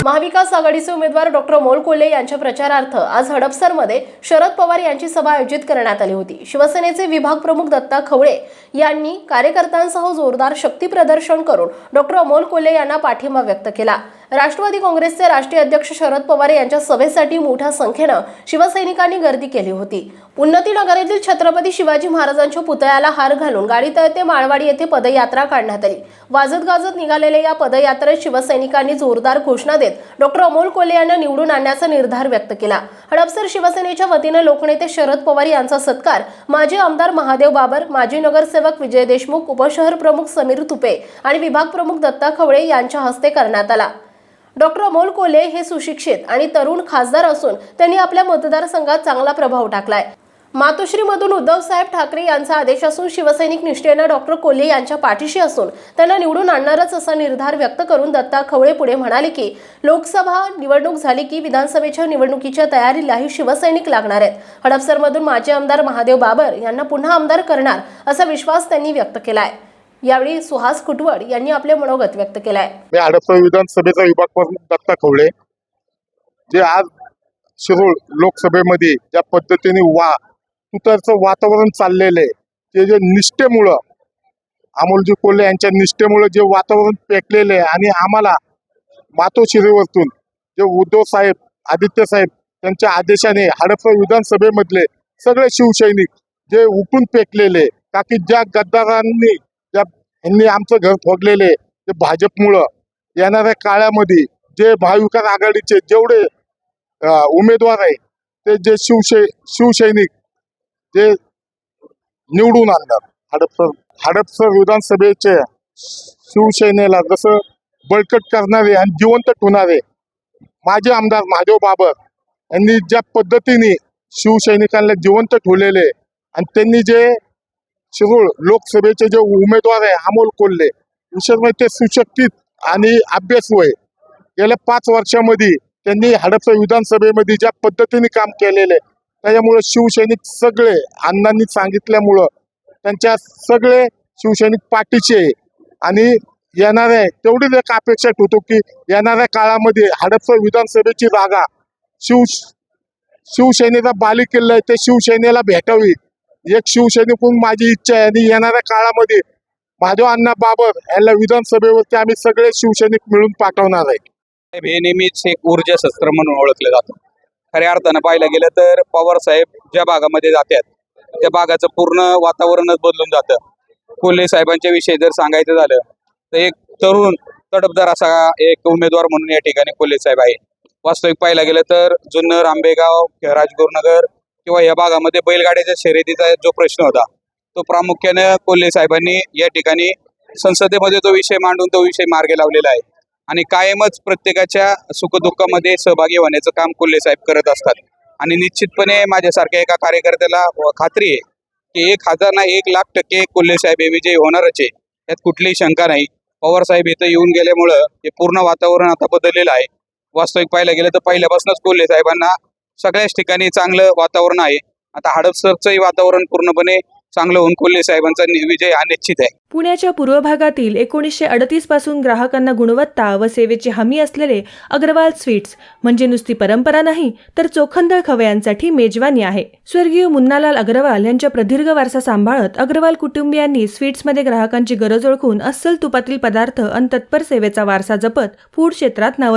महाविकास आघाडीचे उमेदवार डॉक्टर अमोल कोल्हे यांच्या प्रचारार्थ आज हडपसरमध्ये शरद पवार यांची सभा आयोजित करण्यात आली होती। शिवसेनेचे विभाग प्रमुख दत्ता खवळे यांनी कार्यकर्त्यांसह जोरदार शक्ती प्रदर्शन करून डॉक्टर अमोल कोल्हे यांना पाठिंबा व्यक्त केला। राष्ट्रवादी काँग्रेसचे राष्ट्रीय अध्यक्ष शरद पवार यांच्या सभेसाठी मोठ्या संख्येने शिवसैनिकांनी गर्दी केली होती। उन्नतीनगर येथील छत्रपती शिवाजी महाराजांच्या पुतळ्याला हार घालून गाडी ते माळवाडी येथे पदयात्रा काढण्यात आली। वाजत गाजत निघालेल्या या पदयात्रेत शिवसैनिकांनी जोरदार घोषणा देत डॉक्टर अमोल कोल्हे यांना निवडून आणण्याचा निर्धार व्यक्त केला। हडपसर शिवसेनेच्या वतीने लोकनेते शरद पवार यांचा सत्कार माजी आमदार महादेव बाबर, माजी नगरसेवक विजय देशमुख, उपशहर प्रमुख समीर तुपे आणि विभाग प्रमुख दत्ता खवळे यांच्या हस्ते करण्यात आला। डॉक्टर अमोल कोल्हे हे सुशिक्षित आणि तरुण खासदार असून त्यांनी आपल्या मतदारसंघात चांगला प्रभाव टाकलाय। मातोश्रीमधून उद्धवसाहेब ठाकरे यांचा आदेश असून शिवसैनिक निष्ठेने डॉक्टर कोल्हे यांच्या पाठीशी असून त्यांना निवडून आणणारच असा निर्धार व्यक्त करून दत्ता खवळे पुढे म्हणाले की लोकसभा निवडणूक झाली की विधानसभेच्या निवडणुकीच्या तयारीलाही शिवसैनिक लागणार आहेत। हडपसरमधून माजी आमदार महादेव बाबर यांना पुन्हा आमदार करणार असा विश्वास त्यांनी व्यक्त केलाय। यावेळी सुहास कुटवड यांनी आपले मनोगत व्यक्त केलाय। मी हडपसर विधानसभेचा विभाग प्रमुख दत्ता खवळे जे आज शिरोळ लोकसभेमध्ये ज्या पद्धतीने तुतारचं वातावरण चाललेलं आहे ते जे निष्ठेमुळे अमोलजी कोल्हे यांच्या निष्ठेमुळे जे वातावरण पेटलेलं आहे आणि आम्हाला मातोश्रीवरतून जे उद्धव साहेब, आदित्य साहेब त्यांच्या आदेशाने हडपसर विधानसभेमधले सगळे शिवसैनिक जे उठून पेटलेले का की ज्या गद्दारांनी यांनी आमचं घर फोडलेले ते भाजपमुळं येणाऱ्या काळामध्ये जे महाविकास आघाडीचे जेवढे उमेदवार आहे ते जे शिवसैनिक जे निवडून आणणार हडपसर विधानसभेचे शिवसेनेला जसं बळकट करणारे आणि जिवंत ठेवणारे माजी आमदार महादेव बाबर यांनी ज्या पद्धतीने शिवसैनिकांना जिवंत ठेवलेले आणि त्यांनी जे शिरोळ लोकसभेचे जे उमेदवार आहे अमोल कोल्हे विशेष म्हणजे ते सुशिक्षित आणि अभ्यासू आहे। गेल्या 5 वर्षामध्ये त्यांनी हडपसर विधानसभेमध्ये ज्या पद्धतीने काम केलेले त्याच्यामुळे शिवसैनिक सगळे अण्णांनी सांगितल्यामुळं त्यांच्या सगळे शिवसैनिक पाठीचे आहे आणि येणाऱ्या तेवढीच एक अपेक्षा ठेवतो की येणाऱ्या काळामध्ये हडपसर विधानसभेची जागा शिवसेनेचा बालेकिल्ला आहे ते शिवसेनेला भेटावी एक शिवसैनिकून माझी इच्छा आहे आणि येणाऱ्या काळामध्ये महादेव अण्णा बाबर यांना विधानसभेवरती आम्ही सगळे शिवसैनिक मिळून पाठवणार आहे। हे नेहमीच एक ऊर्जा शस्त्र म्हणून ओळखलं जातं। खऱ्या अर्थानं पाहायला गेलं तर पवार साहेब ज्या भागामध्ये जातात त्या भागाचं पूर्ण वातावरणच बदलून जातं। कोल्हे साहेबांच्या विषयी जर सांगायचं झालं तर एक तरुण तडफदार असा एक उमेदवार म्हणून या ठिकाणी कोल्हे साहेब आहे। वास्तविक पाहायला गेलं तर जुन्नर, आंबेगाव, राजगुरुनगर किंवा या भागामध्ये बैलगाड्याच्या शर्यतीचा जो प्रश्न होता तो प्रामुख्याने कोल्हे साहेबांनी या ठिकाणी संसदेमध्ये तो विषय मांडून तो विषय मार्गी लावलेला आहे आणि कायमच प्रत्येकाच्या सुखदुःखामध्ये सहभागी होण्याचं काम कोल्हे साहेब करत असतात। आणि निश्चितपणे माझ्यासारख्या एका कार्यकर्त्याला खात्री आहे की 1000 ना 1,00,000% कोल्हे साहेब हे विजयी होणारच आहे, यात कुठलीही शंका नाही। पवार साहेब इथं येऊन गेल्यामुळं हे पूर्ण वातावरण आता बदललेलं आहे। वास्तविक पाहायला गेलं तर पहिल्यापासूनच कोल्हे साहेबांना सगळ्याच ठिकाणी चांगलं वातावरण आहे। आता हडपसरचंही वातावरण पूर्णपणे चांगलं होऊन कोल्हे साहेबांचा विजय हा निश्चित आहे। पुण्याच्या पूर्व भागातील 1938 पासून ग्राहकांना गुणवत्ता व सेवेची हमी असलेले अग्रवाल स्वीट्स म्हणजे नुसती परंपरा नाही तर चोखंदळ खवयांसाठी मेजवानी आहे। स्वर्गीय मुन्नालाल अग्रवाल यांच्या प्रदीर्घ वारसा सांभाळत अग्रवाल कुटुंबियांनी स्वीट्समध्ये ग्राहकांची गरज ओळखून अस्सल तुपातील पदार्थ आणि तत्पर सेवेचा वारसा जपत फूड क्षेत्रात नाव